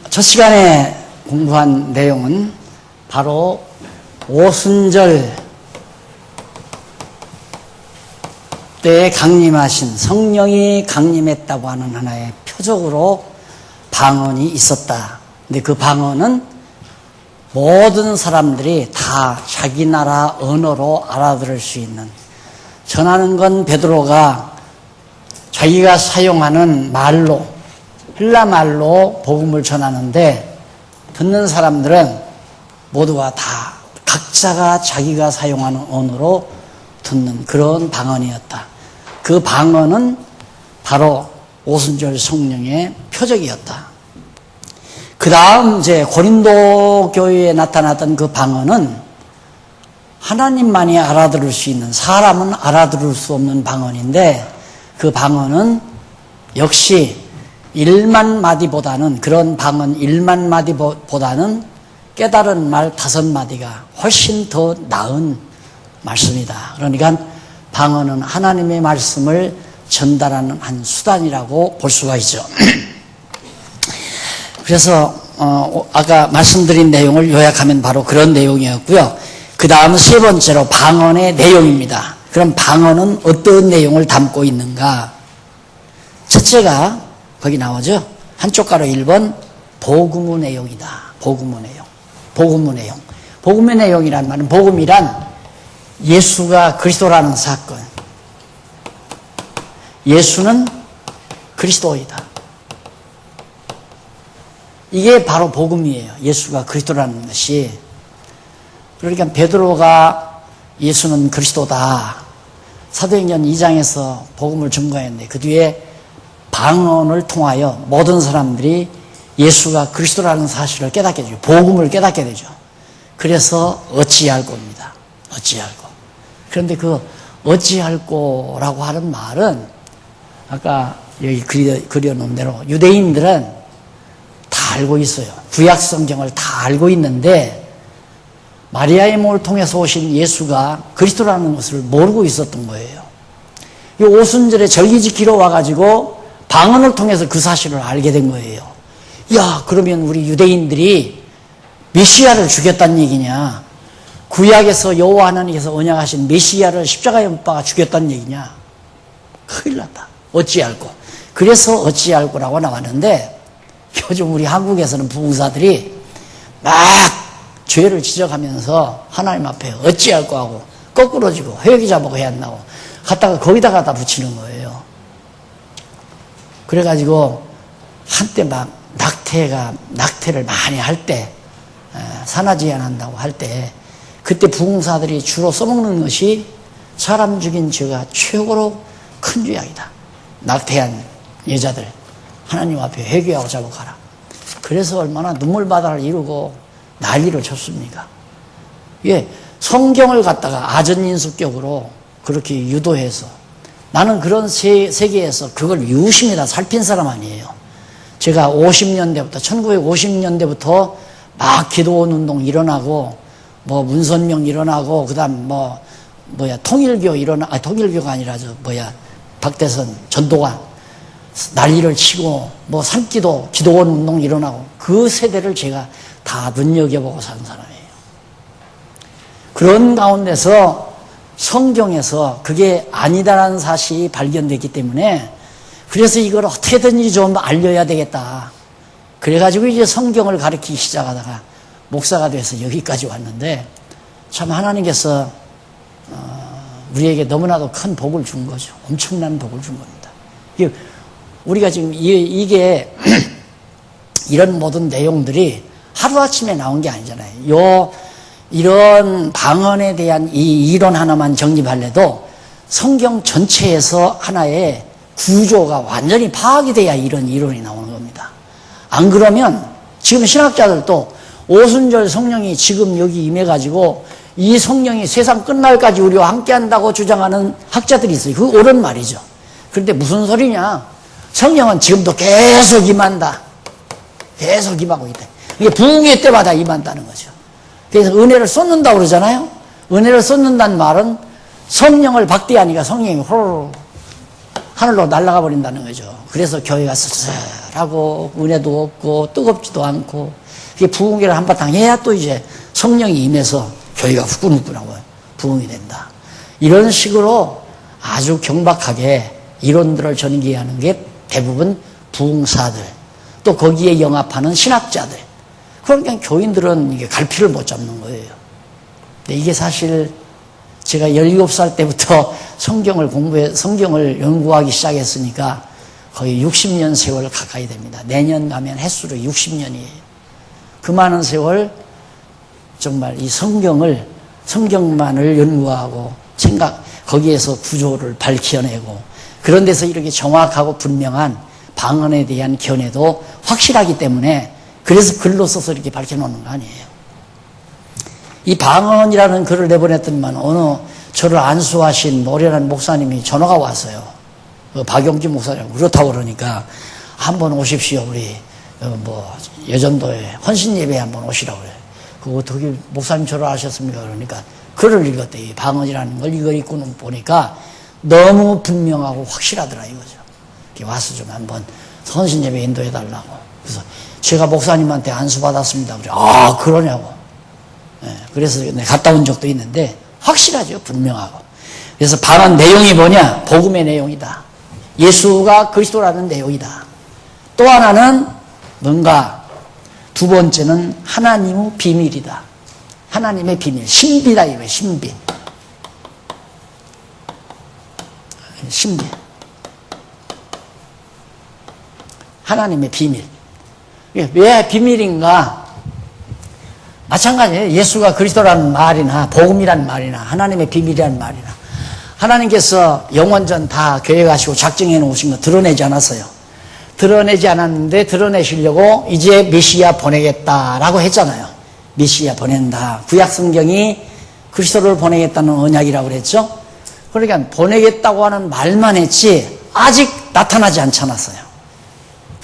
첫 시간에 공부한 내용은 바로 오순절 때에 강림하신 성령이 강림했다고 하는 하나의 표적으로 방언이 있었다. 근데 그 방언은 모든 사람들이 다 자기 나라 언어로 알아들을 수 있는, 전하는 건 베드로가 자기가 사용하는 말로, 헬라 말로 복음을 전하는데 듣는 사람들은 모두가 다 각자가 자기가 사용하는 언어로 듣는 그런 방언이었다. 그 방언은 바로 오순절 성령의 표적이었다. 그 다음 이제 고린도 교회에 나타났던 그 방언은 하나님만이 알아들을 수 있는, 사람은 알아들을 수 없는 방언인데, 그 방언은 역시 1만 마디보다는, 그런 방언 1만 마디보다는 깨달은 말 5마디가 훨씬 더 나은 말씀이다. 그러니까 방언은 하나님의 말씀을 전달하는 한 수단이라고 볼 수가 있죠. 그래서 아까 말씀드린 내용을 요약하면 바로 그런 내용이었고요. 그 다음 세 번째로 방언의 내용입니다. 그럼 방언은 어떤 내용을 담고 있는가? 첫째가 거기 나오죠. 한쪽 가로 1번 복음의 내용이다. 복음의 내용. 복음의 내용. 복음의 내용이란 말은, 복음이란 예수가 그리스도라는 사건. 예수는 그리스도이다. 이게 바로 복음이에요. 예수가 그리스도라는 것이. 그러니까 베드로가 예수는 그리스도다, 사도행전 2장에서 복음을 증거했는데, 그 뒤에 방언을 통하여 모든 사람들이 예수가 그리스도라는 사실을 깨닫게 되죠. 복음을 깨닫게 되죠. 그래서 어찌할꼬입니다. 어찌할꼬. 그런데 그 어찌할꼬라고 하는 말은 아까 여기 그려놓은 대로 유대인들은 다 알고 있어요. 구약 성경을 다 알고 있는데 마리아의 몸을 통해서 오신 예수가 그리스도라는 것을 모르고 있었던 거예요. 이 오순절에 절기 지키러 와가지고 방언을 통해서 그 사실을 알게 된 거예요. 야, 그러면 우리 유대인들이 메시아를 죽였다는 얘기냐? 구약에서 여호와 하나님께서 언약하신 메시아를 십자가에 못 박아 죽였다는 얘기냐? 큰일 났다. 어찌할꼬. 그래서 어찌할꼬라고 나왔는데, 요즘 우리 한국에서는 부흥사들이 막 죄를 지적하면서 하나님 앞에 어찌할꼬 하고 거꾸로지고 회개자복 해야 한다고 갖다가 거기다 갖다 붙이는 거예요. 그래가지고 한때 막 낙태를 많이 할 때, 산하제한한다고 할 때, 그때 부흥사들이 주로 써먹는 것이 사람 죽인 죄가 최고로 큰 죄악이다. 낙태한 여자들 하나님 앞에 회개하고 자복하라. 그래서 얼마나 눈물바다를 이루고 난리를 쳤습니까? 예, 성경을 갖다가 아전인수격으로 그렇게 유도해서, 나는 그런 세계에서 그걸 유심히 다 살핀 사람 아니에요. 제가 1950년대부터 막 기도원 운동 일어나고, 문선명 일어나고, 그 다음 통일교 통일교가 아니라 박대선, 전도관 난리를 치고, 산기도, 기도원 운동 일어나고, 그 세대를 제가 다 눈여겨보고 사는 사람이에요. 그런 가운데서 성경에서 그게 아니다라는 사실이 발견됐기 때문에, 그래서 이걸 어떻게든지 좀 알려야 되겠다. 그래가지고 이제 성경을 가르치기 시작하다가 목사가 돼서 여기까지 왔는데, 참 하나님께서 우리에게 너무나도 큰 복을 준 거죠. 엄청난 복을 준 겁니다. 우리가 지금 이게 이런 모든 내용들이 하루아침에 나온 게 아니잖아요. 이런 방언에 대한 이 이론 하나만 정립할래도 성경 전체에서 하나의 구조가 완전히 파악이 돼야 이런 이론이 나오는 겁니다. 안 그러면 지금 신학자들도 오순절 성령이 지금 여기 임해가지고 이 성령이 세상 끝날까지 우리와 함께한다고 주장하는 학자들이 있어요. 그거 옳은 말이죠. 그런데 무슨 소리냐? 성령은 지금도 계속 임한다. 계속 임하고 있다. 이게 부흥회 때마다 임한다는 거죠. 그래서 은혜를 쏟는다고 그러잖아요. 은혜를 쏟는다는 말은 성령을 박대하니까 성령이 홀 하늘로 날아가 버린다는 거죠. 그래서 교회가 쓸쓸하고 은혜도 없고 뜨겁지도 않고 그게 부흥회를 한바탕 해야 또 이제 성령이 임해서 교회가 후끈후끈하고 부흥이 된다. 이런 식으로 아주 경박하게 이론들을 전개하는 게 대부분 부흥사들, 또 거기에 영합하는 신학자들. 그러니까 교인들은 이게 갈피를 못 잡는 거예요. 근데 이게 사실 제가 17살 때부터 성경을 연구하기 시작했으니까 거의 60년 세월 가까이 됩니다. 내년 가면 횟수로 60년이에요. 그 많은 세월 정말 이 성경만을 연구하고 거기에서 구조를 밝혀내고 그런 데서 이렇게 정확하고 분명한 방언에 대한 견해도 확실하기 때문에 그래서 글로 써서 이렇게 밝혀놓는 거 아니에요. 이 방언이라는 글을 내보냈더니만 어느 저를 안수하신 노련한 목사님이 전화가 왔어요. 박용기 목사님 그렇다고 그러니까 한번 오십시오. 우리 여전도에 헌신예배에 한번 오시라고 그래요. 그거 어떻게 목사님 저를 아셨습니까? 그러니까 글을 읽었대. 이 방언이라는 걸 이거 읽고는 보니까 너무 분명하고 확실하더라 이거죠. 이렇게 와서 좀 한번 헌신예배 인도해달라고. 그래서 제가 목사님한테 안수받았습니다. 그래. 아 그러냐고. 네, 그래서 갔다 온 적도 있는데 확실하죠. 분명하고. 그래서 방언 내용이 뭐냐? 복음의 내용이다. 예수가 그리스도라는 내용이다. 또 하나는 뭔가 두 번째는 하나님의 비밀이다. 하나님의 비밀. 신비다 이거예요. 신비. 신비. 하나님의 비밀. 왜 비밀인가? 마찬가지예요. 예수가 그리스도라는 말이나 복음이라는 말이나 하나님의 비밀이라는 말이나 하나님께서 영원전 다 교회 가시고 작정해 놓으신 거 드러내지 않았어요. 드러내지 않았는데 드러내시려고 이제 메시아 보내겠다라고 했잖아요. 메시아 보낸다. 구약 성경이 그리스도를 보내겠다는 언약이라고 그랬죠. 그러니까 보내겠다고 하는 말만 했지 아직 나타나지 않잖았어요.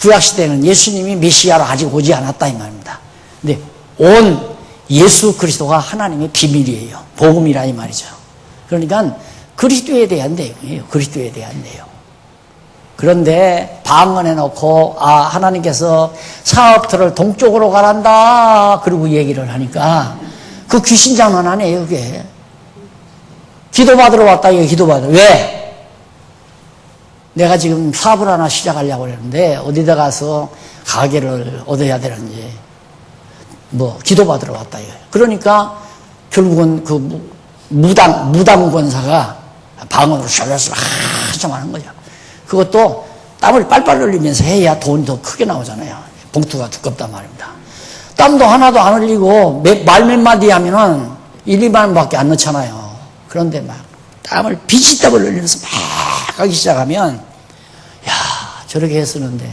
구약 시대에는 예수님이 메시아로 아직 오지 않았다 이 말입니다. 근데 온 예수 그리스도가 하나님의 비밀이에요. 복음이라 이 말이죠. 그러니까 그리스도에 대한 내용이에요. 그리스도에 대한 내용. 그런데 방언해 놓고 하나님께서 사업터를 동쪽으로 가란다 그러고 얘기를 하니까 그 귀신 장난 아니에요. 그게 기도받으러 왔다 이거 기도받으러. 왜? 내가 지금 사업을 하나 시작하려고 그러는데 어디다 가서 가게를 얻어야 되는지 기도받으러 왔다 이거예요. 그러니까 결국은 그 무당 권사가 방언으로 샬라슬 한참 하는 거죠. 그것도 땀을 빨빨 흘리면서 해야 돈이 더 크게 나오잖아요. 봉투가 두껍단 말입니다. 땀도 하나도 안 흘리고 말 몇 마디 하면은 1, 2만 원밖에 안 넣잖아요. 그런데 막 땀을 비지땀을 흘리면서 막 하기 시작하면 야 저렇게 했었는데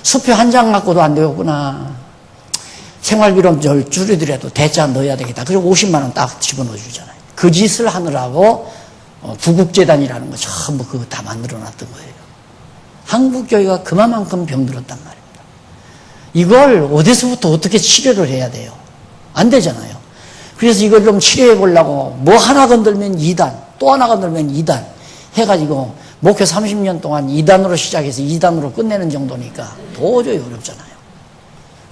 수표 한 장 갖고도 안 되겠구나. 생활비로 줄이더라도 대자 넣어야 되겠다. 그래서 50만 원 딱 집어넣어 주잖아요. 그 짓을 하느라고 구국재단이라는 거 전부 그거 다 만들어 놨던 거예요. 한국교회가 그만큼 병들었단 말입니다. 이걸 어디서부터 어떻게 치료를 해야 돼요? 안 되잖아요. 그래서 이걸 좀 치료해 보려고 뭐 하나 건들면 2단, 또 하나 건들면 2단 해가지고 목회 30년 동안 2단으로 시작해서 2단으로 끝내는 정도니까 도저히 어렵잖아요.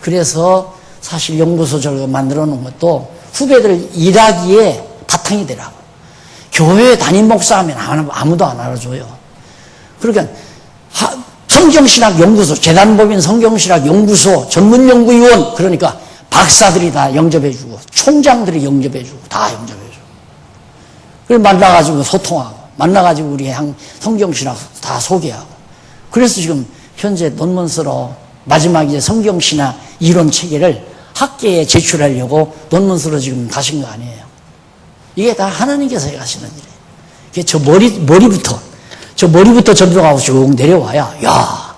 그래서 사실 연구소 저거 만들어 놓은 것도 후배들 일하기에 바탕이 되라고. 교회 담임 목사 하면 아무도 안 알아줘요. 그러니까 성경신학연구소, 재단법인 성경신학연구소, 전문연구위원, 그러니까 박사들이 다 영접해주고, 총장들이 영접해주고, 다 영접해주고. 그래서 만나가지고 소통하고, 만나가지고 우리 성경신학 다 소개하고. 그래서 지금 현재 논문서로 마지막 이제 성경신학 이론 체계를 학계에 제출하려고 논문서로 지금 가신 거 아니에요. 이게 다 하나님께서 하시는 일이에요. 이게 저 머리부터 전도하고 쭉 내려와야, 야,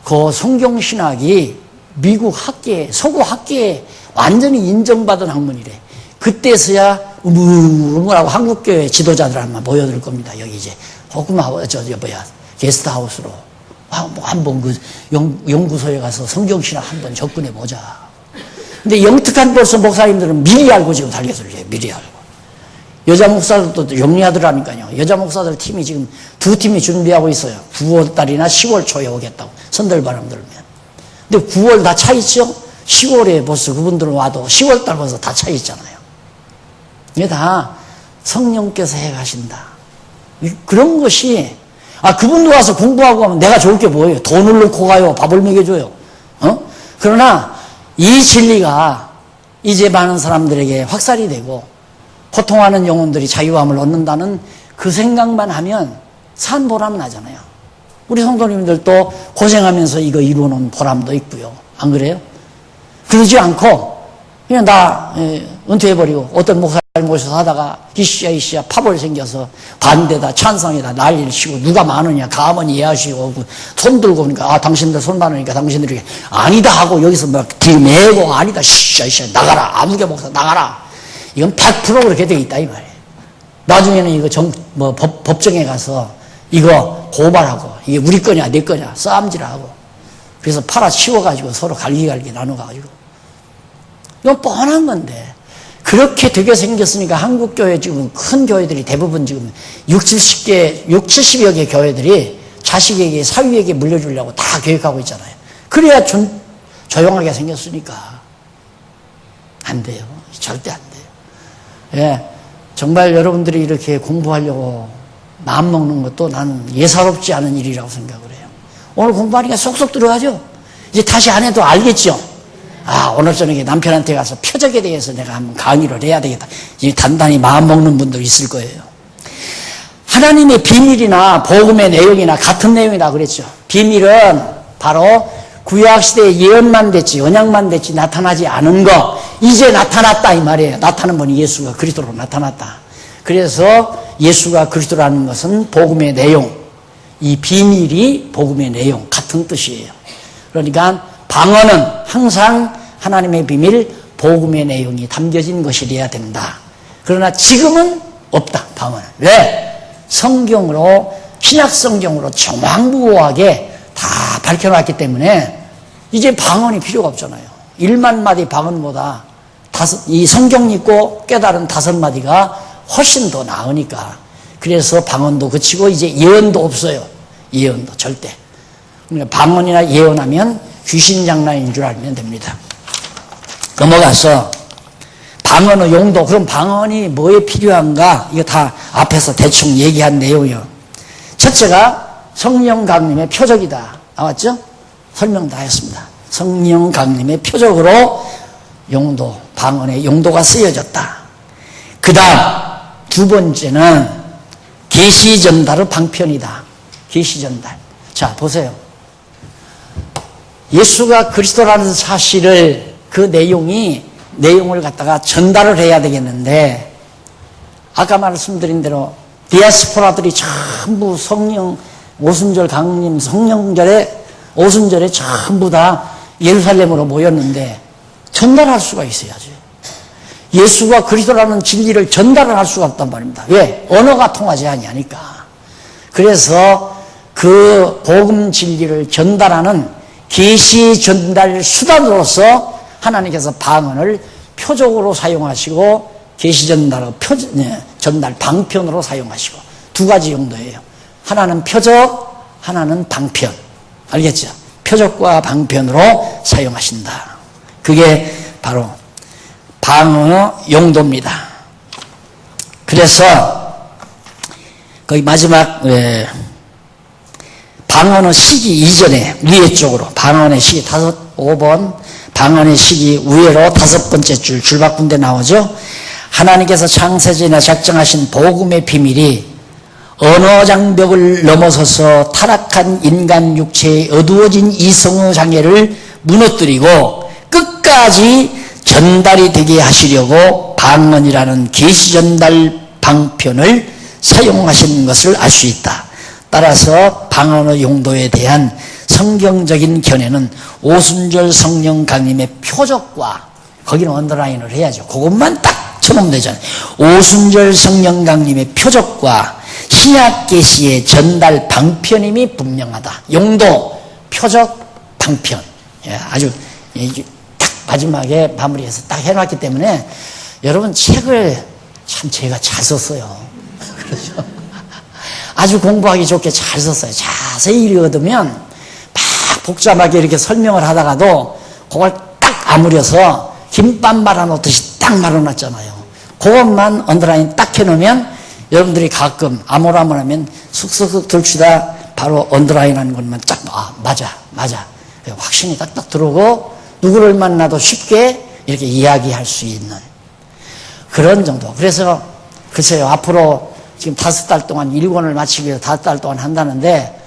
그 성경신학이 미국 학계, 서구 학계에 완전히 인정받은 학문이래. 그때서야 우물우물하고 한국교회 지도자들 한번 모여들 겁니다. 여기 이제 게스트하우스로 한번 그 연구소에 가서 성경신학 한번 접근해 보자. 근데 영특한 벌써 목사님들은 미리 알고 지금 달려들어요. 미리 알고. 여자 목사들도 영리하더라니까요. 여자 목사들 팀이 지금 2팀이 준비하고 있어요. 9월달이나 10월 초에 오겠다고. 선들바람 들면. 근데 9월 다 차 있죠? 10월에 벌써 그분들은 와도 10월달 벌써 다 차 있잖아요. 이게 다 성령께서 해 가신다. 그런 것이, 그분도 와서 공부하고 하면 내가 좋을 게 뭐예요? 돈을 넣고 가요. 밥을 먹여줘요. 그러나 이 진리가 이제 많은 사람들에게 확산이 되고 고통하는 영혼들이 자유함을 얻는다는 그 생각만 하면 산 보람 나잖아요. 우리 성도님들도 고생하면서 이거 이루어놓은 보람도 있고요. 안 그래요? 그러지 않고 그냥 나 은퇴해버리고 어떤 목사님 모셔서 하다가 이씨야 파벌 생겨서 반대다 찬성이다 난리를 치고 누가 많으냐 가만히 이해하시고 손 들고 오니까 당신들 손 많으니까 당신들이 아니다 하고 여기서 막 들매고 아니다 이씨야 나가라 아무개 목사 나가라. 이건 100% 그렇게 돼 있다 이 말이에요. 나중에는 이거 법정에 가서 이거 고발하고 이게 우리 거냐 내 거냐 싸움질하고 그래서 팔아치워가지고 서로 갈기갈기 나눠가지고 이건 뻔한 건데 그렇게 되게 생겼으니까 한국교회 지금 큰 교회들이 대부분 지금 70여 개 교회들이 자식에게 사위에게 물려주려고 다 계획하고 있잖아요. 그래야 조용하게 생겼으니까 안 돼요. 절대 안 돼요. 예, 정말 여러분들이 이렇게 공부하려고 마음 먹는 것도 나는 예사롭지 않은 일이라고 생각을 해요. 오늘 공부하니까 쏙쏙 들어가죠. 이제 다시 안 해도 알겠죠. 오늘 저녁에 남편한테 가서 표적에 대해서 내가 한번 강의를 해야 되겠다. 이제 단단히 마음 먹는 분도 있을 거예요. 하나님의 비밀이나 복음의 내용이나 같은 내용이다 그랬죠. 비밀은 바로 구약시대에 예언만 됐지 언약만 됐지 나타나지 않은 거 이제 나타났다 이 말이에요. 나타난 분이 예수가 그리스도로 나타났다. 그래서 예수가 그리스도라는 것은 복음의 내용, 이 비밀이 복음의 내용 같은 뜻이에요. 그러니까 방언은 항상 하나님의 비밀, 복음의 내용이 담겨진 것이어야 된다. 그러나 지금은 없다, 방언은. 왜? 성경으로, 신약성경으로 정황부호하게 다 밝혀놨기 때문에 이제 방언이 필요가 없잖아요. 1만 마디 방언보다 이 성경 읽고 깨달은 5마디가 훨씬 더 나으니까. 그래서 방언도 그치고 이제 예언도 없어요. 예언도 절대. 그러니까 방언이나 예언하면 귀신 장난인 줄 알면 됩니다. 넘어가서 방언의 용도, 그럼 방언이 뭐에 필요한가? 이거 다 앞에서 대충 얘기한 내용이요. 첫째가 성령 강림의 표적이다. 나왔죠? 설명 다 했습니다. 성령 강림의 표적으로 용도, 방언의 용도가 쓰여졌다. 그 다음 두 번째는 계시 전달의 방편이다. 계시 전달. 자, 보세요. 예수가 그리스도라는 사실을 그 내용을 갖다가 전달을 해야 되겠는데 아까 말씀드린 대로 디아스포라들이 전부 성령 오순절 강림 성령절에 오순절에 전부 다 예루살렘으로 모였는데 전달할 수가 있어야지. 예수가 그리스도라는 진리를 전달을 할 수가 없단 말입니다. 왜? 언어가 통하지 아니하니까. 그래서 그 복음 진리를 전달하는 계시 전달 수단으로서 하나님께서 방언을 표적으로 사용하시고 계시 전달 방편으로 사용하시고 두 가지 용도예요. 하나는 표적, 하나는 방편. 알겠죠? 표적과 방편으로 사용하신다. 그게 바로 방언의 용도입니다. 그래서 거기 마지막 방언의 시기 이전에 위에 쪽으로 방언의 시기 5번 방언의 시기 위에로 5번째 줄 바꾼데 나오죠. 하나님께서 창세전에 작정하신 복음의 비밀이 언어 장벽을 넘어서서 타락한 인간 육체에 어두워진 이성의 장애를 무너뜨리고 끝까지 전달이 되게 하시려고 방언이라는 계시 전달 방편을 사용하신 것을 알 수 있다. 따라서 방언의 용도에 대한 성경적인 견해는 오순절 성령 강림의 표적과 거기는 언더라인을 해야죠. 그것만 딱 쳐놓으면 되잖아요. 오순절 성령 강림의 표적과 신약 계시의 전달 방편임이 분명하다. 용도, 표적, 방편. 아주 딱 마지막에 마무리해서 딱 해놨기 때문에 여러분 책을 참 제가 잘 썼어요. 그렇죠? 아주 공부하기 좋게 잘 썼어요. 자세히 읽어두면 막 복잡하게 이렇게 설명을 하다가도 그걸 딱 아무려서 김밥 말아놓듯이 딱 말아놨잖아요. 그것만 언더라인 딱 해놓으면 여러분들이 가끔 아무라면 쑥쑥 들추다 바로 언더라인 하는 것만 딱, 맞아. 확신이 딱딱 들어오고 누구를 만나도 쉽게 이렇게 이야기할 수 있는 그런 정도. 그래서 글쎄요, 앞으로 지금 5달 동안 1권을 마치기 위해서 5달 동안 한다는데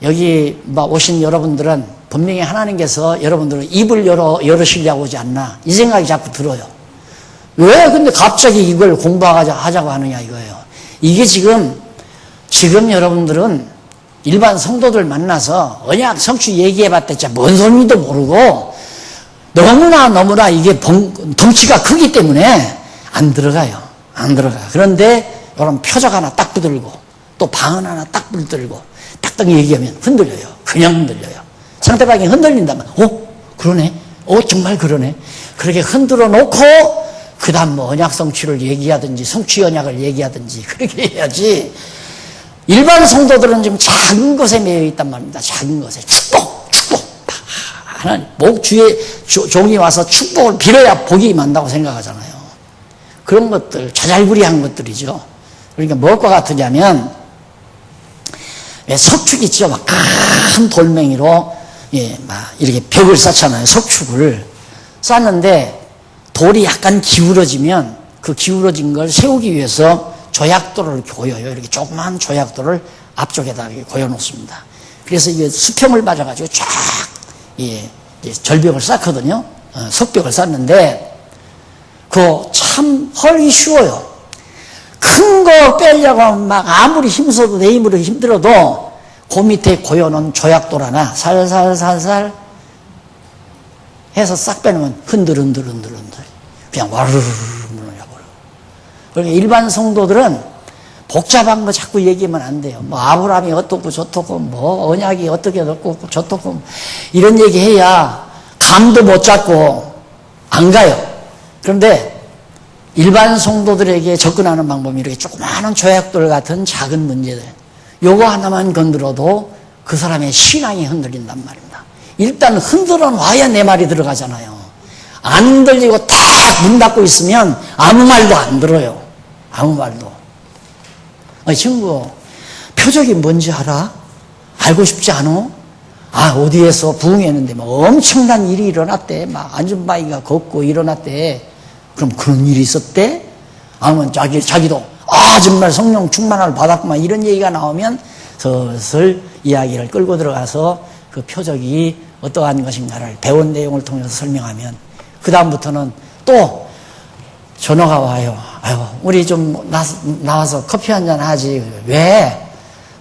여기 오신 여러분들은 분명히 하나님께서 여러분들은 입을 열으시려고 오지 않나 이 생각이 자꾸 들어요. 왜 근데 갑자기 이걸 공부하자고 하느냐 이거예요. 이게 지금 여러분들은 일반 성도들 만나서 언약 성취 얘기해봤자 뭔 소리도 모르고 너무나 이게 덩치가 크기 때문에 안 들어가. 그런데 이런 표적 하나 딱 붙들고 또 방언 하나 딱 붙들고 딱딱 얘기하면 흔들려요. 그냥 흔들려요. 상대방이 흔들린다면 그러네. 정말 그러네. 그렇게 흔들어 놓고 그 다음 언약 성취를 얘기하든지 성취 언약을 얘기하든지 그렇게 해야지. 일반 성도들은 좀 작은 것에 매여 있단 말입니다. 작은 것에 축복 하나님 주의 종이 와서 축복을 빌어야 복이 임한다고 생각하잖아요. 그런 것들 자잘구리한 것들이죠. 그러니까 무엇과 같으냐면 석축 있죠. 막 큰 돌멩이로 막 이렇게 벽을 쌓잖아요. 석축을 쌓는데 돌이 약간 기울어지면 그 기울어진 걸 세우기 위해서 조약돌을 이렇게 고여요. 이렇게 조그만 조약돌을 앞쪽에다 이렇게 고여놓습니다. 그래서 이게 수평을 맞아가지고 쫙 절벽을 쌓거든요. 석벽을 쌓는데 그거 참 헐기 쉬워요. 큰 거 빼려고 막 아무리 힘써도 내 힘으로 힘들어도 그 밑에 고여놓은 조약돌 하나 살살살살 해서 싹 빼놓으면 흔들 그냥 와르르르 무너져버려. 그러니까 일반 성도들은 복잡한 거 자꾸 얘기하면 안 돼요. 아브라함이 어떻고 저떻고 언약이 어떻게 어떻고 저떻고 이런 얘기 해야 감도 못 잡고 안 가요. 그런데 일반 성도들에게 접근하는 방법이 이렇게 조그마한 조약돌 같은 작은 문제들 요거 하나만 건드려도 그 사람의 신앙이 흔들린단 말입니다. 일단 흔들어 놔야 내 말이 들어가잖아요. 안 들리고 딱 문 닫고 있으면 아무 말도 안 들어요. 아무 말도. 친구 표적이 뭔지 알아? 알고 싶지 않아? 어디에서 부흥했는데 엄청난 일이 일어났대. 안전바위가 걷고 일어났대. 그럼 그런 일이 있었대? 아니면 자기도 정말 성령 충만을 받았구만 이런 얘기가 나오면 슬슬 이야기를 끌고 들어가서 그 표적이 어떠한 것인가를 배운 내용을 통해서 설명하면 그 다음부터는 또 전화가 와요. 우리 좀 나와서 커피 한잔 하지. 왜?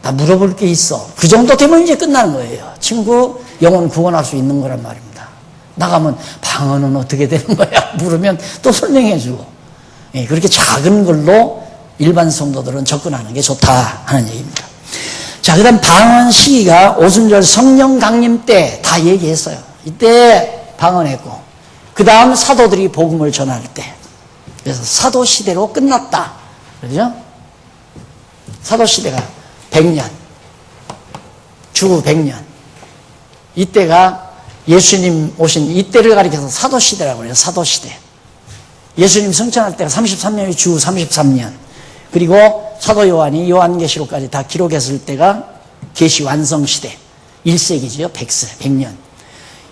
나 물어볼 게 있어. 그 정도 되면 이제 끝나는 거예요. 친구 영혼 구원할 수 있는 거란 말입니다. 나가면 방언은 어떻게 되는 거야? 물으면 또 설명해 주고. 그렇게 작은 걸로 일반 성도들은 접근하는 게 좋다 하는 얘기입니다. 자, 그 다음 방언 시기가 오순절 성령 강림 때 다 얘기했어요. 이때 방언했고 그 다음 사도들이 복음을 전할 때 그래서 사도 시대로 끝났다. 그렇죠? 사도 시대가 100년 주 100년 이때가 예수님 오신 이때를 가리켜서 사도 시대라고 해요. 사도 시대. 예수님 승천할 때가 33년이 주 33년. 그리고 사도 요한이 요한계시록까지 다 기록했을 때가 계시 완성 시대. 1세기죠. 100년.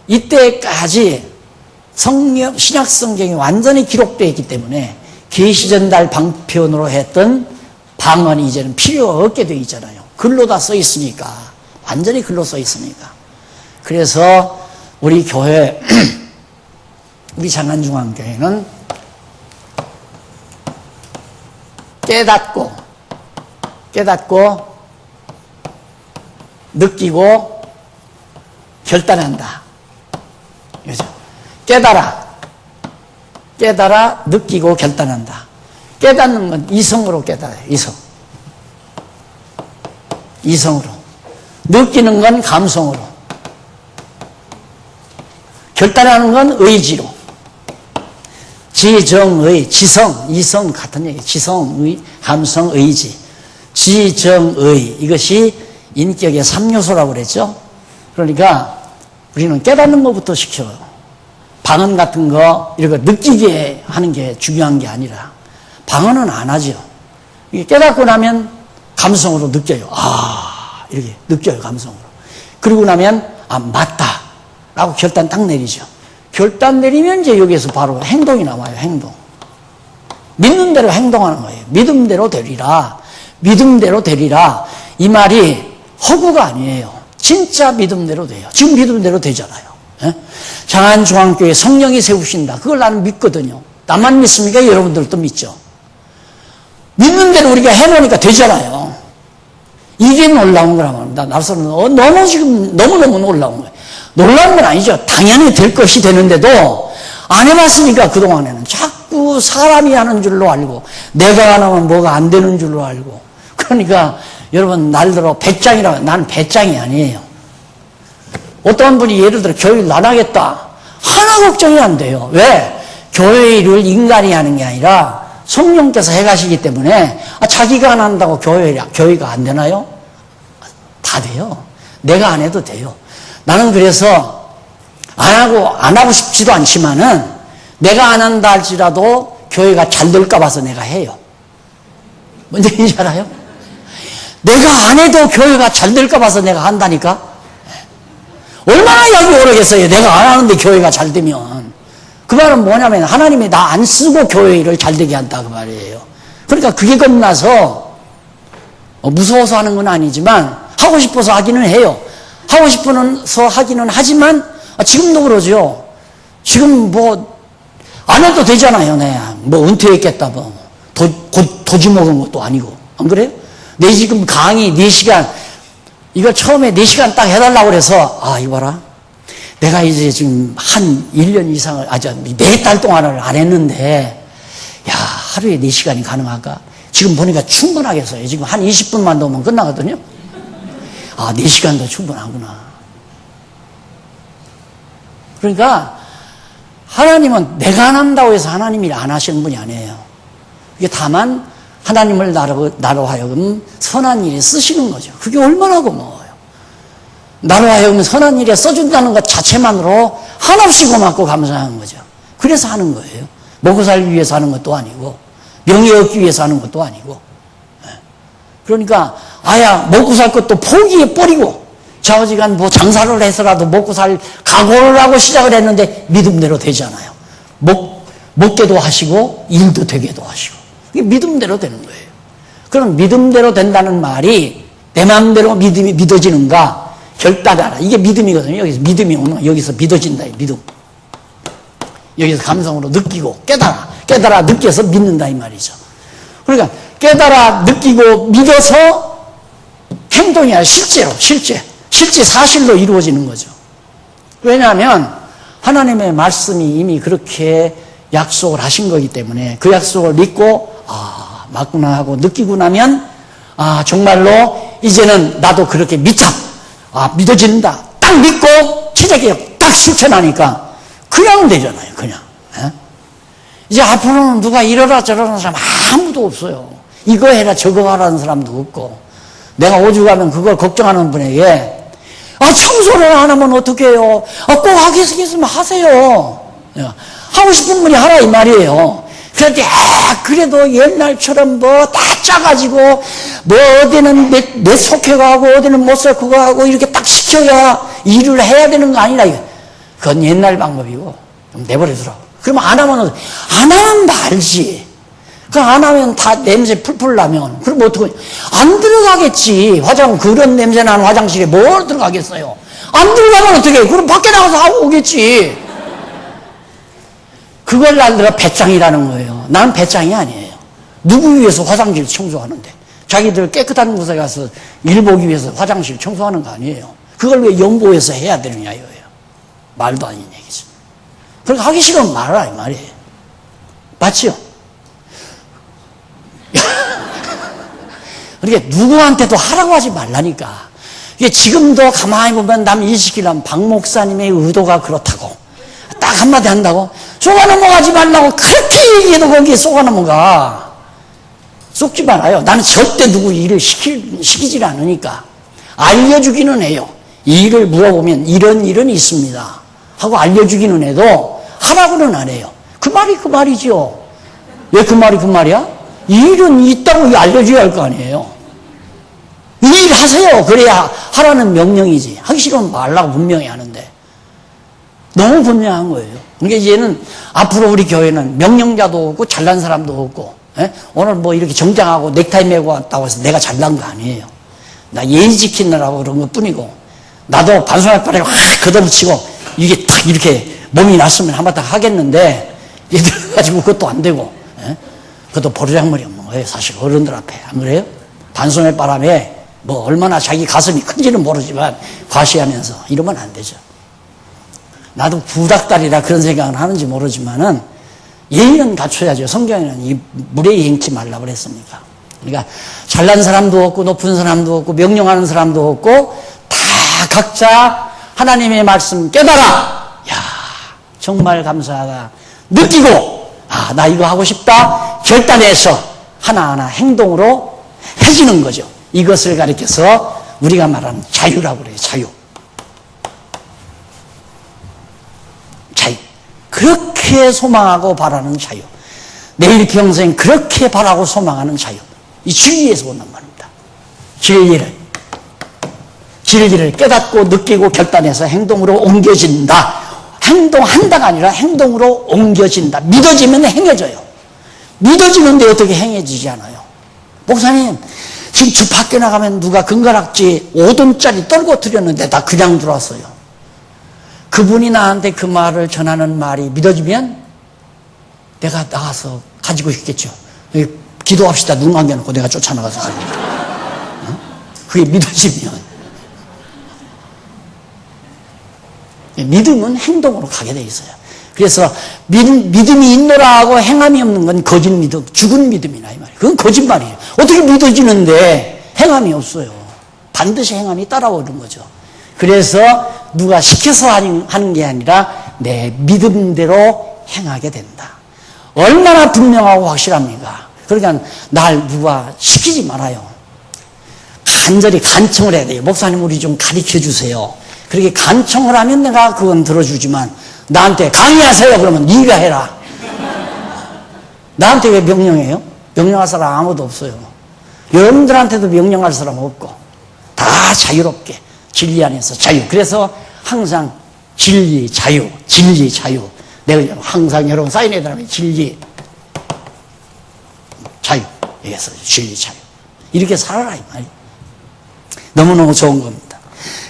이때까지 신약 성경이 완전히 기록되어 있기 때문에 계시 전달 방편으로 했던 방언이 이제는 필요가 없게 되어 있잖아요. 글로 다 써 있으니까. 완전히 글로 써 있으니까. 그래서 우리 교회, 우리 장안중앙교회는 깨닫고, 느끼고, 결단한다. 그죠? 깨달아, 느끼고, 결단한다. 깨닫는 건 이성으로 깨달아요. 이성으로. 느끼는 건 감성으로. 결단하는 건 의지로. 지정의, 지성, 이성 같은 얘기. 지성의, 감성, 의지. 지정의, 이것이 인격의 3요소라고 그랬죠. 그러니까 우리는 깨닫는 것부터 시켜요. 방언 같은 거 이런 거 느끼게 하는 게 중요한 게 아니라 방언은 안 하죠. 이게 깨닫고 나면 감성으로 느껴요. 아, 이렇게 느껴요, 감성으로. 그리고 나면 아, 맞다 라고 결단 딱 내리죠. 결단 내리면 이제 여기에서 바로 행동이 나와요. 행동. 믿는 대로 행동하는 거예요. 믿음대로 되리라. 믿음대로 되리라. 이 말이 허구가 아니에요. 진짜 믿음대로 돼요. 지금 믿음대로 되잖아요. 예? 장안중앙교회 성령이 세우신다. 그걸 나는 믿거든요. 나만 믿습니까? 여러분들도 믿죠. 믿는 대로 우리가 해놓으니까 되잖아요. 이게 놀라운 거라면 나로서는 너무 지금 너무너무 놀라운 거예요. 놀라운 건 아니죠. 당연히 될 것이 되는데도 안 해봤으니까 그동안에는 자꾸 사람이 하는 줄로 알고 내가 안 하면 뭐가 안 되는 줄로 알고. 그러니까 여러분 날들어 배짱이라고. 나는 배짱이 아니에요. 어떤 분이 예를 들어 교회를 안 하겠다. 하나 걱정이 안 돼요. 왜? 교회 일을 인간이 하는 게 아니라 성령께서 해가시기 때문에 자기가 안 한다고 교회가 안 되나요? 다 돼요. 내가 안 해도 돼요. 나는 그래서 안 하고 싶지도 않지만은 내가 안 한다 할지라도 교회가 잘 될까 봐서 내가 해요. 뭔지 알아요? 내가 안 해도 교회가 잘 될까 봐서 내가 한다니까? 얼마나 약이 오르겠어요. 내가 안 하는데 교회가 잘 되면. 그 말은 뭐냐면 하나님이 나 안 쓰고 교회 일을 잘 되게 한다 그 말이에요. 그러니까 그게 겁나서 무서워서 하는 건 아니지만 하고 싶어서 하기는 해요. 하고 싶어서 하기는 하지만 지금도 그러죠. 지금 뭐 안 해도 되잖아요. 뭐 은퇴했겠다 뭐 도지 먹은 것도 아니고. 안 그래요? 내 지금 강의 4시간 이거 처음에 4시간 딱 해달라고 그래서 이봐라. 내가 이제 지금 한 1년 이상을, 4달 동안을 안 했는데, 야, 하루에 4시간이 가능할까? 지금 보니까 충분하겠어요. 지금 한 20분만 더 오면 끝나거든요? 4시간도 충분하구나. 그러니까, 하나님은 내가 안 한다고 해서 하나님이 안 하시는 분이 아니에요. 이게 다만, 하나님을 나로 하여금 선한 일에 쓰시는 거죠. 그게 얼마나 고마워요. 나로 하여금 선한 일에 써준다는 것 자체만으로 한없이 고맙고 감사한 거죠. 그래서 하는 거예요. 먹고 살기 위해서 하는 것도 아니고 명예 얻기 위해서 하는 것도 아니고. 그러니까 먹고 살 것도 포기해버리고 좌우지간 뭐 장사를 해서라도 먹고 살 각오를 하고 시작을 했는데 믿음대로 되잖아요. 먹게도 하시고 일도 되게도 하시고. 이게 믿음대로 되는 거예요. 그럼 믿음대로 된다는 말이 내 마음대로 믿음이 믿어지는가? 결단하라. 이게 믿음이거든요. 여기서 믿음이 오는, 여기서 믿어진다. 믿음. 여기서 감성으로 느끼고 깨달아 느껴서 믿는다 이 말이죠. 그러니까 깨달아 느끼고 믿어서 행동이 아니라 실제 사실로 이루어지는 거죠. 왜냐하면 하나님의 말씀이 이미 그렇게 약속을 하신 거기 때문에 그 약속을 믿고 맞구나 하고 느끼고 나면 정말로 이제는 나도 그렇게 믿어진다. 딱 믿고 기적이 딱 실천하니까 그냥 되잖아요. 그냥. 이제 앞으로는 누가 이러라 저러라 사람 아무도 없어요. 이거 해라 저거 하라는 사람도 없고 내가 오죽하면 그걸 걱정하는 분에게 청소를 안 하면 어떻게 해요? 꼭 하겠으면 하세요. 하고 싶은 분이 하라 이 말이에요. 그런데 그래도 옛날처럼 뭐 다 짜가지고 뭐 어디는 내 속해가고 어디는 못 속해가고 하고 이렇게 딱 시켜야 일을 해야 되는 거 아니라 그건 옛날 방법이고 좀 내버려두라고. 그러면 안 하면 말지. 그럼 안 하면 다 냄새 풀풀 나면 그럼 어떡해? 안 들어가겠지. 그런 냄새 나는 화장실에 뭘 들어가겠어요? 안 들어가면 어떡해? 그럼 밖에 나가서 하고 오겠지. 그걸 날들어 배짱이라는 거예요. 나는 배짱이 아니에요. 누구 위해서 화장실 청소하는데 자기들 깨끗한 곳에 가서 일 보기 위해서 화장실 청소하는 거 아니에요. 그걸 왜 연보해서 해야 되느냐 이거예요. 말도 아닌 얘기죠. 그러니까 하기 싫으면 말하라 이 말이에요. 맞지요? 그러니까 누구한테도 하라고 하지 말라니까. 이게 지금도 가만히 보면 남 일시키려면 박 목사님의 의도가 그렇다고 딱 딱 한마디 한다고? 쏘가 넘어가지 말라고 그렇게 얘기해도 거기에 쏘가 넘어가. 쏘지 말아요. 나는 절대 누구 일을 시키질 않으니까. 알려주기는 해요. 이 일을 물어보면 이런 일은 있습니다 하고 알려주기는 해도 하라고는 안 해요. 그 말이 그 말이죠. 왜 그 말이 그 말이야? 이 일은 있다고 알려줘야 할 거 아니에요. 이 일 하세요. 그래야 하라는 명령이지. 하기 싫으면 말라고 분명히 하는데 너무 분명한 거예요. 그러니까 얘는 앞으로 우리 교회는 명령자도 없고 잘난 사람도 없고, 오늘 뭐 이렇게 정장하고 넥타이 메고 왔다고 해서 내가 잘난 거 아니에요. 나 예의 지키느라고 그런 것 뿐이고, 나도 반송할 바람에 확 걷어붙이고 이게 탁 이렇게 몸이 났으면 한바탕 하겠는데 얘들 가지고 그것도 안 되고, 그것도 버르장머리 없는 거예요. 사실 어른들 앞에. 안 그래요? 반송할 바람에 뭐 얼마나 자기 가슴이 큰지는 모르지만 과시하면서 이러면 안 되죠. 나도 구닥다리라 그런 생각은 하는지 모르지만은 예의는 갖춰야죠. 성경에는 이 무례히 행치 말라 그랬으니까. 그러니까 잘난 사람도 없고 높은 사람도 없고 명령하는 사람도 없고 다 각자 하나님의 말씀 깨달아. 야, 정말 감사하다. 느끼고 나 이거 하고 싶다. 결단해서 하나하나 행동으로 해지는 거죠. 이것을 가리켜서 우리가 말하는 자유라고 그래요. 자유. 그렇게 소망하고 바라는 자유. 내일 평생 그렇게 바라고 소망하는 자유. 이 진리에서 오는 말입니다. 진리를 깨닫고 느끼고 결단해서 행동으로 옮겨진다. 행동한다가 아니라 행동으로 옮겨진다. 믿어지면 행해져요. 믿어지는데 어떻게 행해지지 않아요? 목사님, 지금 주 밖에 나가면 누가 금가락지 5돈짜리 떨궈뜨렸는데 나 그냥 들어왔어요. 그분이 나한테 그 말을 전하는 말이 믿어지면 내가 나가서 가지고 있겠죠. 기도합시다. 눈 감겨놓고 내가 쫓아나가서. 그게 믿어지면. 믿음은 행동으로 가게 돼 있어요. 그래서 믿음이 있노라 하고 행함이 없는 건 거짓 믿음, 죽은 믿음이나 이 말이에요. 그건 거짓말이에요. 어떻게 믿어지는데 행함이 없어요. 반드시 행함이 따라오는 거죠. 그래서 누가 시켜서 하는 게 아니라 내 믿음대로 행하게 된다. 얼마나 분명하고 확실합니까? 그러니까 날 누가 시키지 말아요. 간절히 간청을 해야 돼요. 목사님 우리 좀 가르쳐 주세요. 그렇게 간청을 하면 내가 그건 들어주지만 나한테 강의하세요 그러면 네가 해라. 나한테 왜 명령해요? 명령할 사람 아무도 없어요. 여러분들한테도 명령할 사람 없고 다 자유롭게 진리 안에서 자유. 그래서 항상 진리, 자유, 진리, 자유. 내가 항상 여러분 사인해달라면 진리, 자유. 여기서 진리, 자유. 이렇게 살아라 이 말이에요. 너무너무 좋은 겁니다.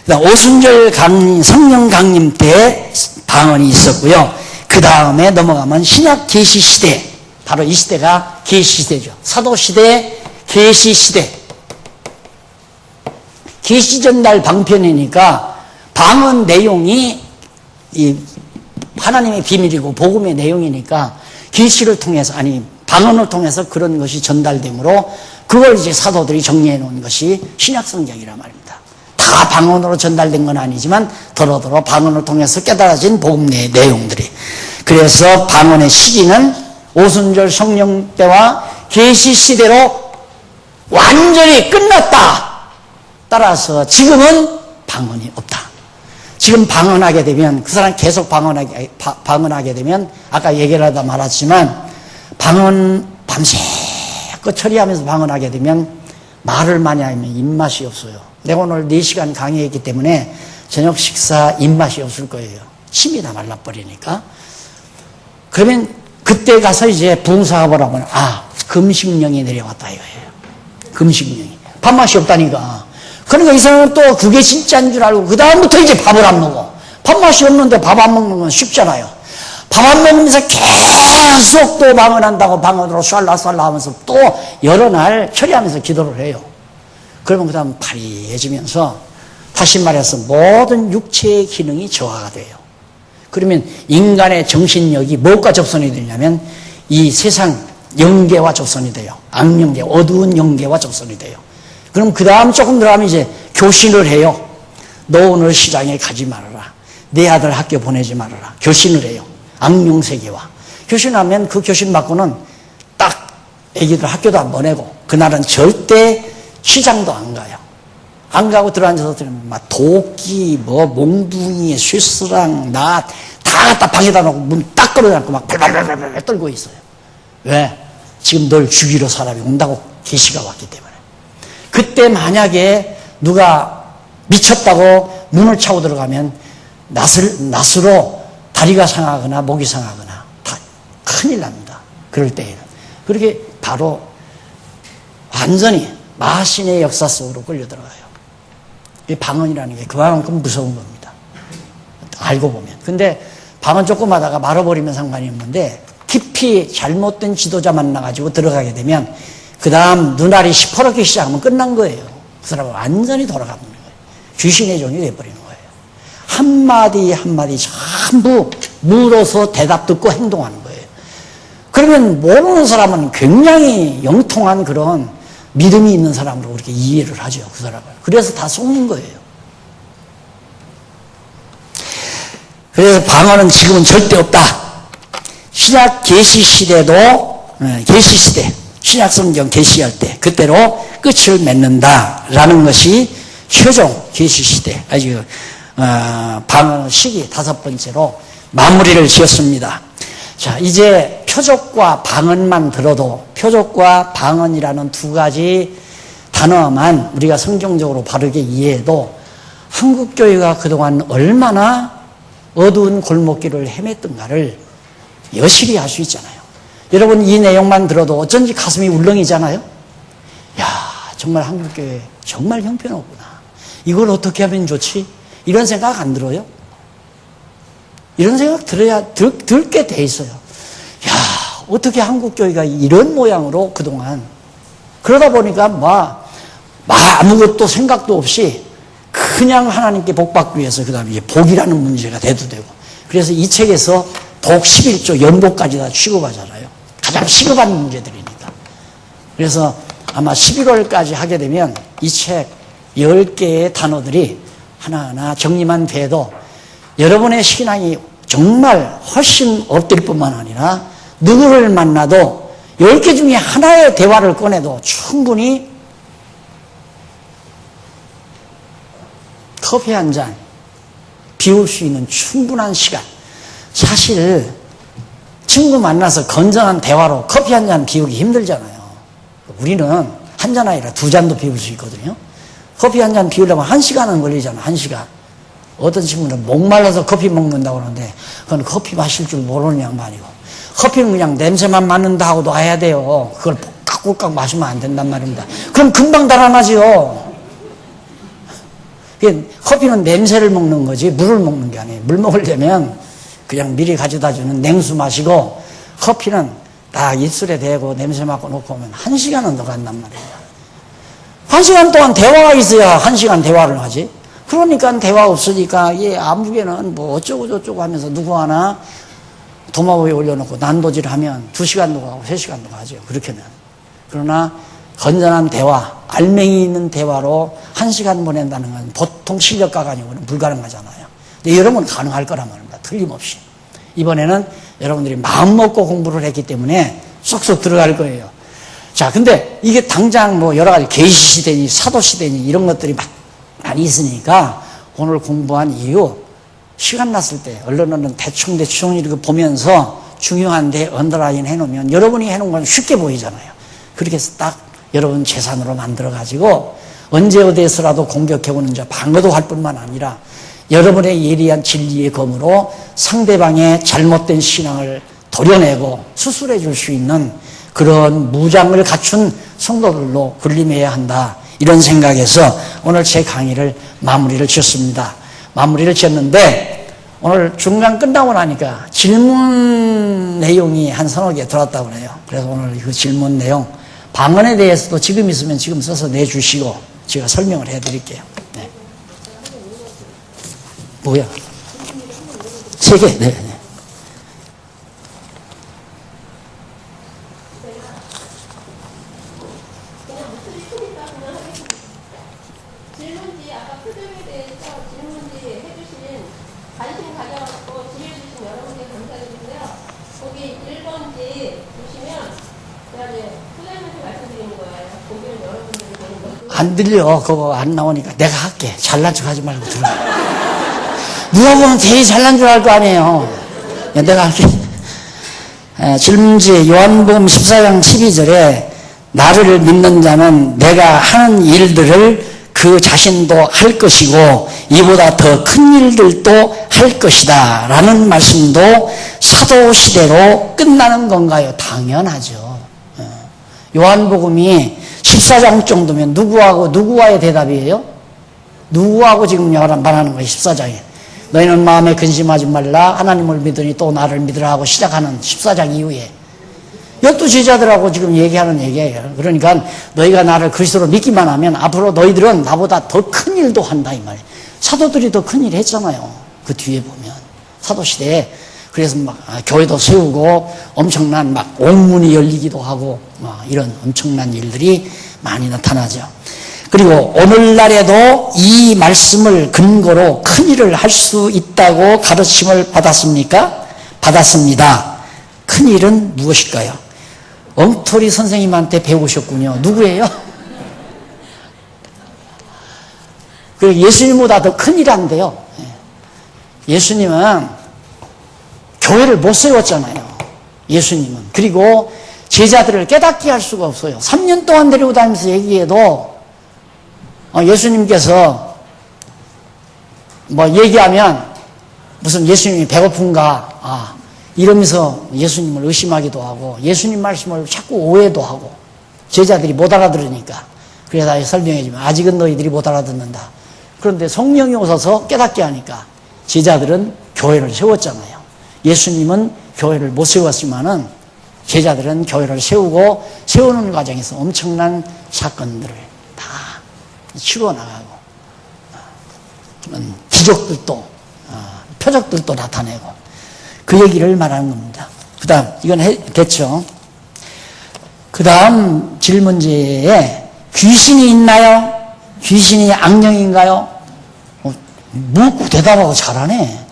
그다음 오순절 강림, 성령 강림 때 방언이 있었고요. 그 다음에 넘어가면 신약 계시 시대. 바로 이 시대가 계시 시대죠. 사도 시대, 계시 시대. 계시 전달 방편이니까 방언 내용이 이 하나님의 비밀이고 복음의 내용이니까 계시를 통해서 아니 방언을 통해서 그런 것이 전달되므로 그걸 이제 사도들이 정리해 놓은 것이 신약 성경이란 말입니다. 다 방언으로 전달된 건 아니지만 더러더러 방언을 통해서 깨달아진 복음의 내용들이. 그래서 방언의 시기는 오순절 성령 때와 계시 시대로 완전히 끝났다. 따라서 지금은 방언이 없다. 지금 방언하게 되면 그 사람 계속 방언하게 되면 아까 얘기를 하다 말았지만 방언 밤새껏 처리하면서 방언하게 되면 말을 많이 하면 입맛이 없어요. 내가 오늘 4시간 강의했기 때문에 저녁 식사 입맛이 없을 거예요. 침이 다 말라버리니까. 그러면 그때 가서 이제 부흥사업을 하면 금식령이 내려왔다 이거예요. 금식령이. 밥맛이 없다니까. 그러니까 이 사람은 또 그게 진짜인 줄 알고 그 다음부터 이제 밥을 안 먹어. 밥맛이 없는데 밥 안 먹는 건 쉽잖아요. 밥 안 먹으면서 계속 또 방언한다고 방언으로 쌀라쌀라 하면서 또 여러 날 처리하면서 기도를 해요. 그러면 그 다음 파리해지면서 다시 말해서 모든 육체의 기능이 저하가 돼요. 그러면 인간의 정신력이 무엇과 접선이 되냐면 이 세상 영계와 접선이 돼요. 악영계, 어두운 영계와 접선이 돼요. 그럼 그 다음 조금 들어가면 이제 교신을 해요. 너 오늘 시장에 가지 말아라. 내 아들 학교 보내지 말아라. 교신을 해요. 악령 세계와. 교신하면 그 교신 받고는 딱 애기들 학교도 안 보내고 그날은 절대 시장도 안 가요. 안 가고 들어앉아서 들으면 막 도끼, 뭐 몽둥이, 쇠스랑, 낫 다 갖다 방에다 놓고 문 딱 걸어놓고 막 발발발발 떨고 있어요. 왜? 지금 널 죽이러 사람이 온다고 계시가 왔기 때문에. 그때 만약에 누가 미쳤다고 문을 차고 들어가면 낫으로 다리가 상하거나 목이 상하거나 다 큰일 납니다. 그럴 때에는. 그렇게 바로 완전히 마신의 역사 속으로 끌려 들어가요. 이 방언이라는 게 그만큼 무서운 겁니다. 알고 보면. 근데 방언 조금 하다가 말아버리면 상관이 없는데 깊이 잘못된 지도자 만나가지고 들어가게 되면 그 다음 눈알이 시퍼렇게 시작하면 끝난 거예요. 그 사람은 완전히 돌아가는 거예요. 귀신의 종이 돼버리는 거예요. 한마디 한마디 전부 물어서 대답 듣고 행동하는 거예요. 그러면 모르는 사람은 굉장히 영통한 그런 믿음이 있는 사람으로 그렇게 이해를 하죠. 그 사람을. 그래서 다 속는 거예요. 그래서 방언은 지금은 절대 없다. 신약 계시 시대도 계시 시대, 신약 성경 계시할 때 그때로 끝을 맺는다라는 것이 효종 계시 시대 아주 방언 시기 5번째로 마무리를 지었습니다. 자, 이제 표적과 방언만 들어도 표적과 방언이라는 두 가지 단어만 우리가 성경적으로 바르게 이해해도 한국교회가 그동안 얼마나 어두운 골목길을 헤맸던가를 여실히 알 수 있잖아요. 여러분 이 내용만 들어도 어쩐지 가슴이 울렁이잖아요. 야, 정말 한국교회 정말 형편없구나. 이걸 어떻게 하면 좋지? 이런 생각 안 들어요? 이런 생각 들게 돼 있어요. 야, 어떻게 한국교회가 이런 모양으로 그동안 그러다 보니까 아무것도 생각도 없이 그냥 하나님께 복받기 위해서 그 다음에 복이라는 문제가 대두되고 그래서 이 책에서 복 11조 연복까지 다 취급하잖아요. 가장 시급한 문제들이니까. 그래서 아마 11월까지 하게 되면 이 책 10개의 단어들이 하나하나 정리만 돼도 여러분의 신앙이 정말 훨씬 엎드릴 뿐만 아니라 누구를 만나도 10개 중에 하나의 대화를 꺼내도 충분히 커피 한 잔 비울 수 있는 충분한 시간. 사실 친구 만나서 건전한 대화로 커피 한 잔 비우기 힘들잖아요. 우리는 한 잔 아니라 2잔도 비울 수 있거든요. 커피 한 잔 비우려면 1시간은 걸리잖아. 1시간. 어떤 친구는 목말라서 커피 먹는다고 그러는데 그건 커피 마실 줄 모르는 양반이고 커피는 그냥 냄새만 맡는다 하고도 해야 돼요. 그걸 깍깍 마시면 안 된단 말입니다. 그럼 금방 달아나지요. 커피는 냄새를 먹는 거지 물을 먹는 게 아니에요. 물 먹으려면 그냥 미리 가져다 주는 냉수 마시고 커피는 딱 입술에 대고 냄새 맡고 놓고 오면 1시간은 더 간단 말이에요. 1시간 동안 대화가 있어야 1시간 대화를 하지. 그러니까 대화 없으니까 아무개는 뭐 어쩌고 저쩌고 하면서 누구 하나 도마위에 올려놓고 난도질하면 2시간도 가고 3시간도 가죠. 그렇게는. 그러나 건전한 대화, 알맹이 있는 대화로 1시간 보낸다는 건 보통 실력가가 아니고는 불가능하잖아요. 근데 여러분은 가능할 거란 말입니다. 틀림없이. 이번에는 여러분들이 마음 먹고 공부를 했기 때문에 쏙쏙 들어갈 거예요. 자, 근데 이게 당장 뭐 여러 가지 계시시대니 사도시대니 이런 것들이 많이 있으니까 오늘 공부한 이유 시간 났을 때 언론은 대충 이렇게 보면서 중요한데 언더라인 해놓으면 여러분이 해놓은 건 쉽게 보이잖아요. 그렇게 해서 딱 여러분 재산으로 만들어가지고 언제 어디에서라도 공격해오는 자 방어도 할 뿐만 아니라 여러분의 예리한 진리의 검으로 상대방의 잘못된 신앙을 도려내고 수술해 줄 수 있는 그런 무장을 갖춘 성도들로 군림해야 한다. 이런 생각에서 오늘 제 강의를 마무리를 지었습니다. 마무리를 지었는데 오늘 중간 끝나고 나니까 질문 내용이 한 서너 개 들어왔다고 그래요. 그래서 오늘 그 질문 내용 방언에 대해서도 지금 있으면 지금 써서 내주시고 제가 설명을 해드릴게요. 네. 뭐야? 3개. 네. 관심 가져갖고 질의해주신 여러분께 감사드리고요. 거기 1번지 보시면 제가 이제 소장님한테 말씀드리는 거예요. 거기는 여러분들이 되는 거고. 안 들려. 그거 안 나오니까 내가 할게. 잘난 척 하지 말고 들어. 누가 보면 되게 잘난 줄 알 거 아니에요. 야, 내가 할게. 질문지 요한복음 14장 12절에 나를 믿는 자는 내가 하는 일들을 그 자신도 할 것이고 이보다 더 큰 일들도 할 것이다 라는 말씀도 사도시대로 끝나는 건가요? 당연하죠. 요한복음이 14장 정도면 누구와의 대답이에요? 누구하고 지금 말하는 거예요? 14장에 너희는 마음에 근심하지 말라 하나님을 믿으니 또 나를 믿으라 하고 시작하는 14장 이후에 12제자들하고 지금 얘기하는 얘기예요. 그러니까 너희가 나를 그리스도로 믿기만 하면 앞으로 너희들은 나보다 더 큰 일도 한다 이 말이에요. 사도들이 더 큰 일 했잖아요. 그 뒤에 보면 사도시대에 그래서 막 교회도 세우고 엄청난 막 옥문이 열리기도 하고 이런 엄청난 일들이 많이 나타나죠. 그리고 오늘날에도 이 말씀을 근거로 큰 일을 할 수 있다고 가르침을 받았습니까? 받았습니다. 큰 일은 무엇일까요? 엉터리 선생님한테 배우셨군요. 누구예요? 예수님보다 더 큰 일 한대요. 예수님은 교회를 못 세웠잖아요. 예수님은. 그리고 제자들을 깨닫게 할 수가 없어요. 3년 동안 데리고 다니면서 얘기해도 예수님께서 뭐 얘기하면 무슨 예수님이 배고픈가 이러면서 예수님을 의심하기도 하고 예수님 말씀을 자꾸 오해도 하고 제자들이 못 알아들으니까 그래서 설명해주면 아직은 너희들이 못 알아듣는다. 그런데 성령이 오셔서 깨닫게 하니까 제자들은 교회를 세웠잖아요. 예수님은 교회를 못 세웠지만은 제자들은 교회를 세우고 세우는 과정에서 엄청난 사건들을 다 치루어 나가고 기적들도 표적들도 나타내고 그 얘기를 말하는 겁니다. 그 다음 이건 됐죠. 그 다음 질문지에 귀신이 있나요? 귀신이 악령인가요? 묻고 대답하고 잘하네.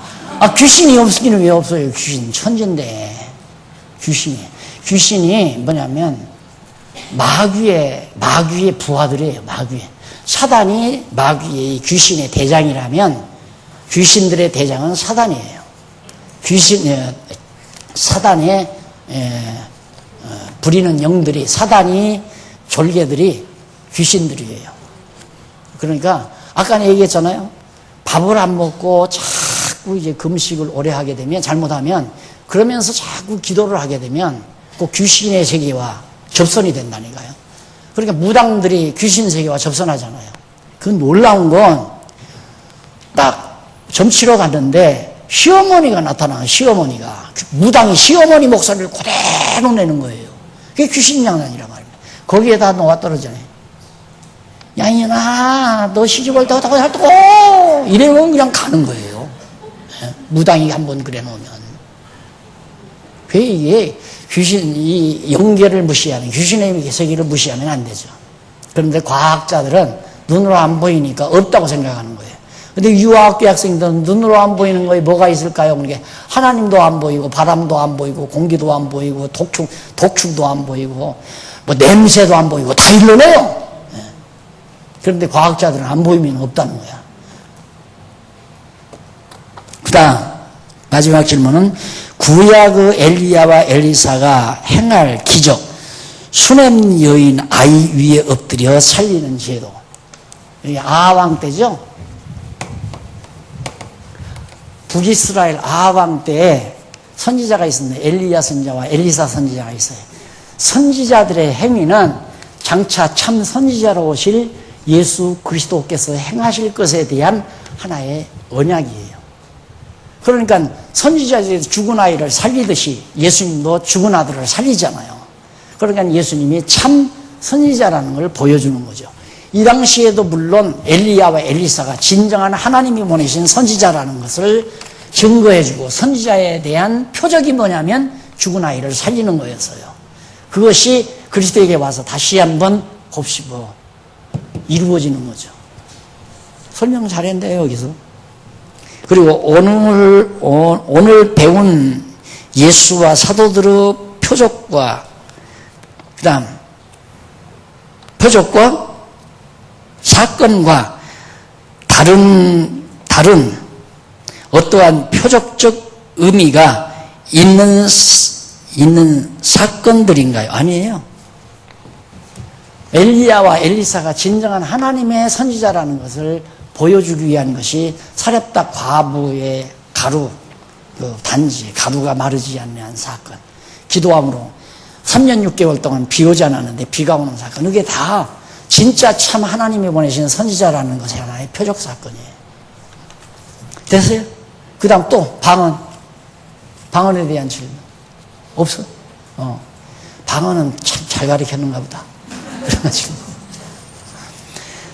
귀신이 없기는 왜 없어요? 귀신 천재인데. 귀신이 뭐냐면 마귀의 부하들이에요. 사단이 마귀의 귀신의 대장이라면 귀신들의 대장은 사단이에요. 사단의 부리는 영들이 사단이 졸개들이 귀신들이에요. 그러니까 아까 얘기했잖아요. 밥을 안 먹고 자꾸 이제 금식을 오래 하게 되면 잘못하면 그러면서 자꾸 기도를 하게 되면 꼭 귀신의 세계와 접선이 된다니까요. 그러니까 무당들이 귀신 세계와 접선하잖아요. 그 놀라운 건 딱 점치러 갔는데 시어머니가 나타나요. 시어머니가 무당이 시어머니 목소리를 그대로 내는 거예요. 그게 귀신 장난이란 말입니다. 거기에다 놓아 떨어져요. 양이나 너 시집을 더 하고 이래면 그냥 가는 거예요. 무당이 한번 그래 놓으면. 그 이게 이 영계를 무시하는 귀신의 세계를 무시하면 안 되죠. 그런데 과학자들은 눈으로 안 보이니까 없다고 생각하는 거예요. 근데 유아학교 학생들은 눈으로 안 보이는 거에 뭐가 있을까요? 그러니까 하나님도 안 보이고 바람도 안 보이고 공기도 안 보이고 독충도 안 보이고 뭐 냄새도 안 보이고 다 일러내요. 그런데 과학자들은 안 보이면 없다는 거야. 그 다음 마지막 질문은 구약의 엘리야와 엘리사가 행할 기적, 수냄 여인 아이 위에 엎드려 살리는 제도. 이게 아하왕 때죠. 북이스라엘 아하왕 때에 선지자가 있었는데 엘리야 선지자와 엘리사 선지자가 있어요. 선지자들의 행위는 장차 참 선지자로 오실 예수 그리스도께서 행하실 것에 대한 하나의 언약이에요. 그러니까 선지자들이 죽은 아이를 살리듯이 예수님도 죽은 아들을 살리잖아요. 그러니까 예수님이 참 선지자라는 걸 보여주는 거죠. 이 당시에도 물론 엘리야와 엘리사가 진정한 하나님이 보내신 선지자라는 것을 증거해주고 선지자에 대한 표적이 뭐냐면 죽은 아이를 살리는 거였어요. 그것이 그리스도에게 와서 다시 한번 곱씹어 이루어지는 거죠. 설명 잘했네요, 여기서. 그리고 오늘 배운 예수와 사도들의 표적과 그다음 표적과 사건과 다른 어떠한 표적적 의미가 있는 사건들인가요? 아니에요. 엘리야와 엘리사가 진정한 하나님의 선지자라는 것을 보여주기 위한 것이 사렙다 과부의 가루, 그 단지, 가루가 마르지 않는 사건. 기도함으로 3년 6개월 동안 비 오지 않았는데 비가 오는 사건. 이게 다 진짜 참 하나님이 보내신 선지자라는 것이 하나의 표적 사건이에요. 됐어요? 그 다음 또 방언에 대한 질문. 없어? 방언은 참 잘 가르쳤는가 보다. 그래가지고.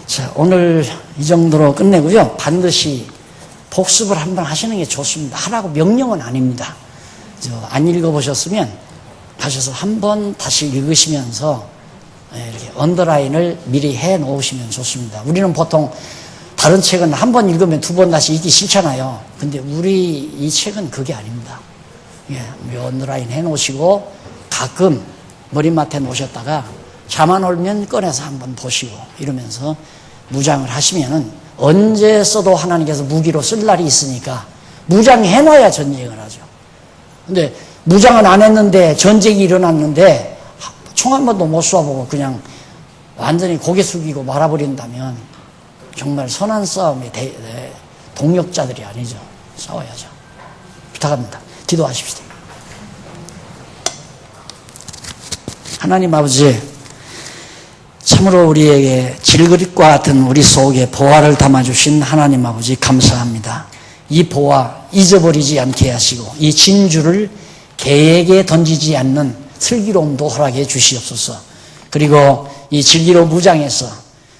자, 오늘 이 정도로 끝내고요. 반드시 복습을 한번 하시는 게 좋습니다. 하라고 명령은 아닙니다. 안 읽어보셨으면 가셔서 한번 다시 읽으시면서 이렇게 언더라인을 미리 해 놓으시면 좋습니다. 우리는 보통 다른 책은 한 번 읽으면 두 번 다시 읽기 싫잖아요. 근데 우리 이 책은 그게 아닙니다. 언더라인 해 놓으시고 가끔 머리맡에 놓으셨다가 잠안 오면 꺼내서 한번 보시고 이러면서 무장을 하시면은 언제 써도 하나님께서 무기로 쓸 날이 있으니까 무장해 놔야 전쟁을 하죠. 근데 무장은 안 했는데 전쟁이 일어났는데 총 한 번도 못 쏴보고 그냥 완전히 고개 숙이고 말아버린다면 정말 선한 싸움의 동력자들이 아니죠. 싸워야죠. 부탁합니다. 기도하십시오. 하나님 아버지, 참으로 우리에게 질그릇과 같은 우리 속에 보화를 담아주신 하나님 아버지 감사합니다. 이 보화 잊어버리지 않게 하시고 이 진주를 개에게 던지지 않는 슬기로움도 허락해 주시옵소서. 그리고 이 진리로 무장해서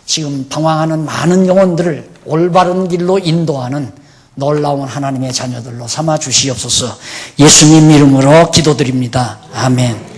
지금 방황하는 많은 영혼들을 올바른 길로 인도하는 놀라운 하나님의 자녀들로 삼아 주시옵소서. 예수님 이름으로 기도드립니다. 아멘.